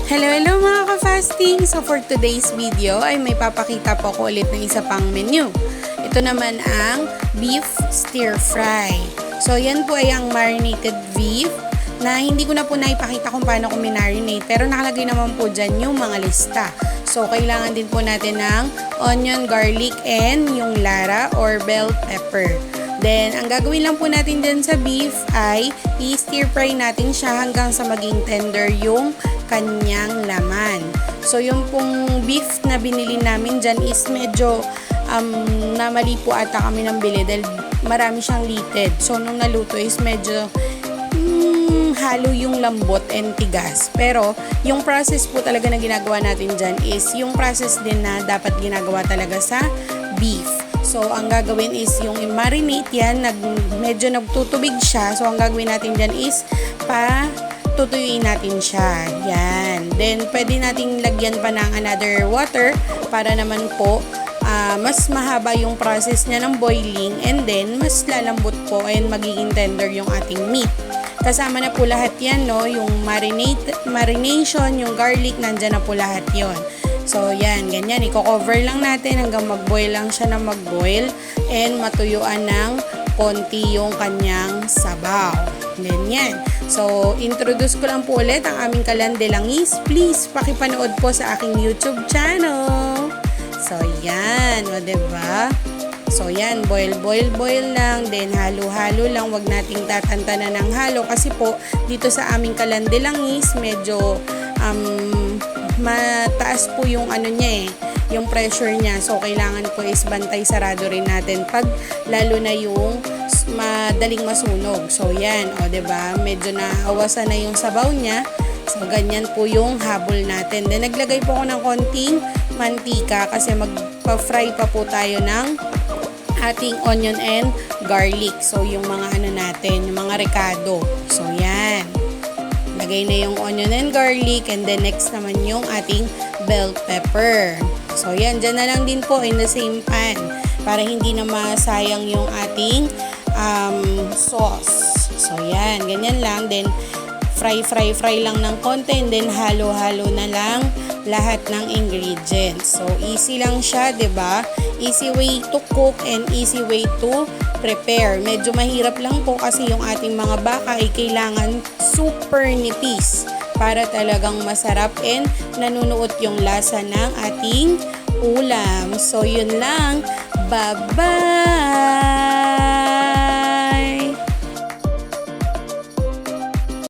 Hello mga ka-fasting! So for today's video ay may papakita po ko ulit ng isa pang menu. Ito naman ang beef stir fry. So yan po ay ang marinated beef na hindi ko na po naipakita kung paano ko marinate, pero nakalagay naman po dyan yung mga lista. So kailangan din po natin ng onion, garlic, and yung lara or bell pepper. Then, ang gagawin lang po natin dyan sa beef ay i-stir fry natin siya hanggang sa maging tender yung kanyang laman. So, yung pong beef na binili namin dyan is medyo namali po ata kami ng bili dahil marami siyang litid. So, nung naluto is medyo halo yung lambot and tigas. Pero, yung process po talaga na ginagawa natin dyan is yung process din na dapat ginagawa talaga sa beef. So, ang gagawin is yung i-marinate yan, medyo nagtutubig siya. So, ang gagawin natin dyan is tutuyuin natin siya. Yan. Then, pwede nating lagyan pa ng another water para naman po mas mahaba yung process niya ng boiling and then mas lalambot po and magiging tender yung ating meat. Kasama na po lahat yan, no? Yung marination, yung garlic, nandyan na po lahat yon. So, yan, ganyan. Iko-cover lang natin hanggang mag-boil lang siya na mag-boil and matuyuan ng konti yung kanyang sabaw. Ganyan. So, introduce ko lang po ulit ang aming kalandelangis. Please, pakipanood po sa aking YouTube channel. So, yan. O, diba? So, yan. Boil lang. Then, halo-halo lang. Huwag nating tatantanan ng halo. Kasi po, dito sa aming kalandelangis, medyo mataas po yung yung pressure niya. So, kailangan po is bantay sarado rin natin pag lalo na yung madaling masunog. So, yan. O, diba? Medyo naawasan na yung sabaw niya. So, ganyan po yung habol natin. Then, naglagay po ako ng konting mantika kasi magpa-fry pa po tayo ng ating onion and garlic. So, yung mga natin, yung mga recado. So, yan. Lagay na yung onion and garlic and then next naman yung ating bell pepper. So, yan. Dyan na lang din po in the same pan para hindi na masayang yung ating sauce. So, yan. Ganyan lang. Then, fry lang ng konti and then halo-halo na lang lahat ng ingredients. So, easy lang siya, 'di ba? Easy way to cook and easy way to prepare. Medyo mahirap lang po kasi yung ating mga baka ay kailangan super nipis para talagang masarap and nanunuot yung lasa ng ating ulam. So, yun lang. Bye-bye!